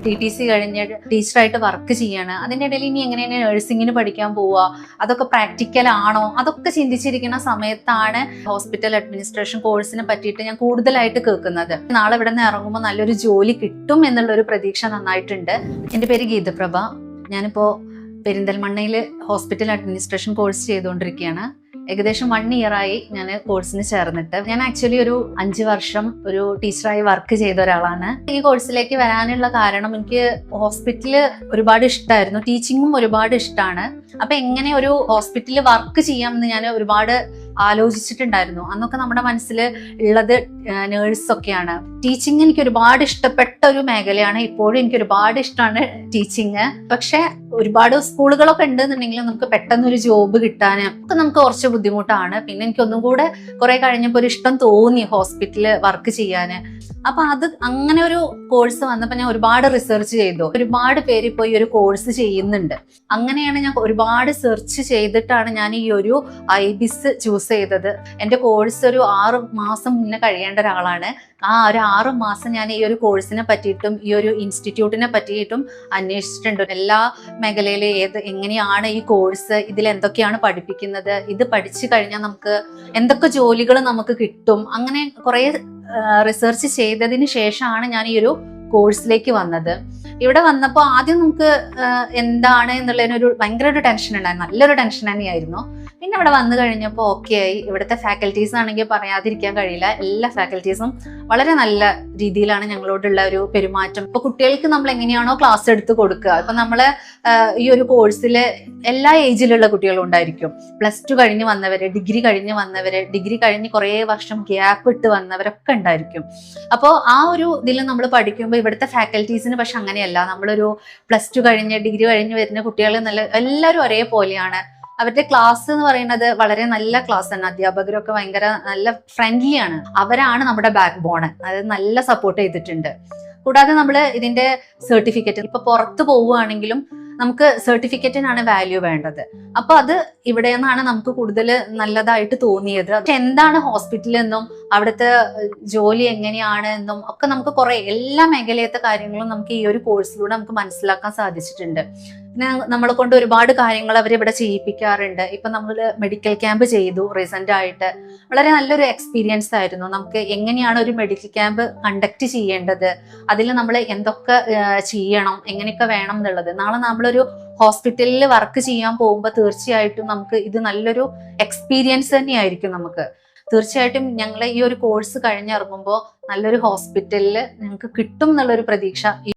TTC കഴിഞ്ഞ് ടീച്ചറായിട്ട് work ചെയ്യാണ്. അതിൻ്റെ ഇടയിൽ ഇനി എങ്ങനെയാണ് നഴ്സിംഗിന് പഠിക്കാൻ പോവുക, അതൊക്കെ പ്രാക്ടിക്കൽ ആണോ, അതൊക്കെ ചിന്തിച്ചിരിക്കുന്ന സമയത്താണ് ഹോസ്പിറ്റൽ അഡ്മിനിസ്ട്രേഷൻ കോഴ്സിനെ പറ്റിയിട്ട് ഞാൻ കൂടുതലായിട്ട് കേൾക്കുന്നത്. നാളെ ഇവിടെ നിന്ന് ഇറങ്ങുമ്പോൾ നല്ലൊരു ജോലി കിട്ടും എന്നുള്ളൊരു പ്രതീക്ഷ നന്നായിട്ടുണ്ട്. എൻ്റെ പേര് ഗീതപ്രഭ. ഞാനിപ്പോൾ പെരിന്തൽമണ്ണയിൽ ഹോസ്പിറ്റൽ അഡ്മിനിസ്ട്രേഷൻ കോഴ്സ് ചെയ്തുകൊണ്ടിരിക്കുകയാണ്. ഏകദേശം 1 ഇയറായി ഞാൻ കോഴ്സിന് ചേർന്നിട്ട്. ഞാൻ ആക്ച്വലി ഒരു 5 വർഷം ഒരു ടീച്ചറായി വർക്ക് ചെയ്ത ഒരാളാണ്. ഈ കോഴ്സിലേക്ക് വരാനുള്ള കാരണം എനിക്ക് ഹോസ്പിറ്റല് ഒരുപാട് ഇഷ്ടമായിരുന്നു, ടീച്ചിങ്ങും ഒരുപാട് ഇഷ്ടമാണ്. അപ്പൊ എങ്ങനെ ഒരു ഹോസ്പിറ്റലിൽ വർക്ക് ചെയ്യാമെന്ന് ഞാൻ ഒരുപാട് ആലോചിച്ചിട്ടുണ്ടായിരുന്നു. അന്നൊക്കെ നമ്മുടെ മനസ്സിൽ ഉള്ളത് നേഴ്സൊക്കെയാണ്. ടീച്ചിങ് എനിക്ക് ഒരുപാട് ഇഷ്ടപ്പെട്ട ഒരു മേഖലയാണ്. ഇപ്പോഴും എനിക്ക് ഒരുപാട് ഇഷ്ടമാണ് ടീച്ചിങ്. പക്ഷെ ഒരുപാട് സ്കൂളുകളൊക്കെ ഉണ്ടെന്നുണ്ടെങ്കിലും നമുക്ക് പെട്ടെന്ന് ഒരു ജോബ് കിട്ടാൻ ഒക്കെ നമുക്ക് കുറച്ച് ബുദ്ധിമുട്ടാണ്. പിന്നെ എനിക്ക് ഒന്നും കൂടെ കുറെ കഴിഞ്ഞപ്പോൾ ഒരു ഇഷ്ടം തോന്നി ഹോസ്പിറ്റലിൽ വർക്ക് ചെയ്യാൻ. അപ്പൊ അത് അങ്ങനെ ഒരു കോഴ്സ് വന്നപ്പോൾ ഞാൻ ഒരുപാട് റിസർച്ച് ചെയ്തു. ഒരുപാട് പേര് ഇപ്പോൾ ഈ ഒരു കോഴ്സ് ചെയ്യുന്നുണ്ട്. അങ്ങനെയാണ് ഞാൻ ഒരുപാട് സെർച്ച് ചെയ്തിട്ടാണ് ഞാൻ ഈ ഒരു IBIS ചൂസ് ചെയ്തത്. എൻ്റെ കോഴ്സ് ഒരു 6 മാസം മുന്നേ കഴിയേണ്ട ഒരാളാണ്. ആ ഒരു 6 മാസം ഞാൻ ഈ ഒരു കോഴ്സിനെ പറ്റിയിട്ടും ഈ ഒരു ഇൻസ്റ്റിറ്റ്യൂട്ടിനെ പറ്റിയിട്ടും അന്വേഷിച്ചിട്ടുണ്ട്. എല്ലാ മേഖലയിലും എങ്ങനെയാണ് ഈ കോഴ്സ്, ഇതിൽ എന്തൊക്കെയാണ് പഠിപ്പിക്കുന്നത്, ഇത് പഠിച്ചു കഴിഞ്ഞാൽ നമുക്ക് എന്തൊക്കെ ജോലികൾ നമുക്ക് കിട്ടും, അങ്ങനെ കുറേ റിസർച്ച് ചെയ്തതിന് ശേഷമാണ് ഞാൻ ഈ ഒരു കോഴ്സിലേക്ക് വന്നത്. ഇവിടെ വന്നപ്പോൾ ആദ്യം നമുക്ക് എന്താണ് എന്നുള്ളതിനൊരു ഭയങ്കര ഒരു ടെൻഷൻ ഉണ്ടായിരുന്നു, നല്ലൊരു ടെൻഷൻ തന്നെയായിരുന്നു. പിന്നെ ഇവിടെ വന്നു കഴിഞ്ഞപ്പോൾ ഓക്കെ ആയി. ഇവിടുത്തെ ഫാക്കൽറ്റീസ് ആണെങ്കിൽ പറയാതിരിക്കാൻ കഴിയില്ല. എല്ലാ ഫാക്കൽറ്റീസും വളരെ നല്ല രീതിയിലാണ് ഞങ്ങളോടുള്ള ഒരു പെരുമാറ്റം. ഇപ്പൊ കുട്ടികൾക്ക് നമ്മൾ എങ്ങനെയാണോ ക്ലാസ് എടുത്ത് കൊടുക്കുക, ഇപ്പൊ നമ്മള് ഈ ഒരു കോഴ്സിൽ എല്ലാ ഏജിലുള്ള കുട്ടികളും ഉണ്ടായിരിക്കും. +2 കഴിഞ്ഞ് വന്നവര്, ഡിഗ്രി കഴിഞ്ഞ് വന്നവര്, ഡിഗ്രി കഴിഞ്ഞ് കുറേ വർഷം ഗ്യാപ്പ് ഇട്ട് വന്നവരൊക്കെ ഉണ്ടായിരിക്കും. അപ്പോൾ ആ ഒരു ഇതിൽ നമ്മൾ പഠിക്കുമ്പോൾ ഇവിടുത്തെ ഫാക്കൽറ്റീസിന് പക്ഷെ അങ്ങനെയല്ല. നമ്മളൊരു +2 കഴിഞ്ഞ് ഡിഗ്രി കഴിഞ്ഞ് വരുന്ന കുട്ടികൾ എല്ലാവരും ഒരേപോലെയാണ്. അവരുടെ ക്ലാസ് എന്ന് പറയുന്നത് വളരെ നല്ല ക്ലാസ് ആണ്. അധ്യാപകരൊക്കെ ഭയങ്കര നല്ല ഫ്രണ്ട്ലി ആണ്. അവരാണ് നമ്മുടെ ബാക്ക് ബോൺ. അത് നല്ല സപ്പോർട്ട് ചെയ്തിട്ടുണ്ട്. കൂടാതെ നമ്മൾ ഇതിന്റെ സർട്ടിഫിക്കറ്റ് ഇപ്പൊ പുറത്ത് പോവുകയാണെങ്കിലും നമുക്ക് സർട്ടിഫിക്കറ്റിനാണ് വാല്യൂ വേണ്ടത്. അപ്പൊ അത് ഇവിടെ നിന്നാണ് നമുക്ക് കൂടുതൽ നല്ലതായിട്ട് തോന്നിയത്. പക്ഷെ എന്താണ് ഹോസ്പിറ്റൽ എന്നും അവിടുത്തെ ജോലി എങ്ങനെയാണ് എന്നും ഒക്കെ നമുക്ക് കുറെ എല്ലാ മേഖലയത്തെ കാര്യങ്ങളും നമുക്ക് ഈ ഒരു കോഴ്സിലൂടെ നമുക്ക് മനസ്സിലാക്കാൻ സാധിച്ചിട്ടുണ്ട്. പിന്നെ നമ്മളെ കൊണ്ട് ഒരുപാട് കാര്യങ്ങൾ അവരിവിടെ ചെയ്യിപ്പിക്കാറുണ്ട്. ഇപ്പൊ നമ്മൾ മെഡിക്കൽ ക്യാമ്പ് ചെയ്തു റീസെന്റ് ആയിട്ട്. വളരെ നല്ലൊരു എക്സ്പീരിയൻസ് ആയിരുന്നു. നമുക്ക് എങ്ങനെയാണ് ഒരു മെഡിക്കൽ ക്യാമ്പ് കണ്ടക്ട് ചെയ്യേണ്ടത്, അതിൽ നമ്മൾ എന്തൊക്കെ ചെയ്യണം, എങ്ങനെയൊക്കെ വേണം എന്നുള്ളത്. നാളെ നമ്മളൊരു ഹോസ്പിറ്റലിൽ വർക്ക് ചെയ്യാൻ പോകുമ്പോൾ തീർച്ചയായിട്ടും നമുക്ക് ഇത് നല്ലൊരു എക്സ്പീരിയൻസ് തന്നെയായിരിക്കും. നമുക്ക് തീർച്ചയായിട്ടും ഞങ്ങൾ ഈ ഒരു കോഴ്സ് കഴിഞ്ഞിറങ്ങുമ്പോൾ നല്ലൊരു ഹോസ്പിറ്റലിൽ ഞങ്ങൾക്ക് കിട്ടും എന്നുള്ളൊരു പ്രതീക്ഷ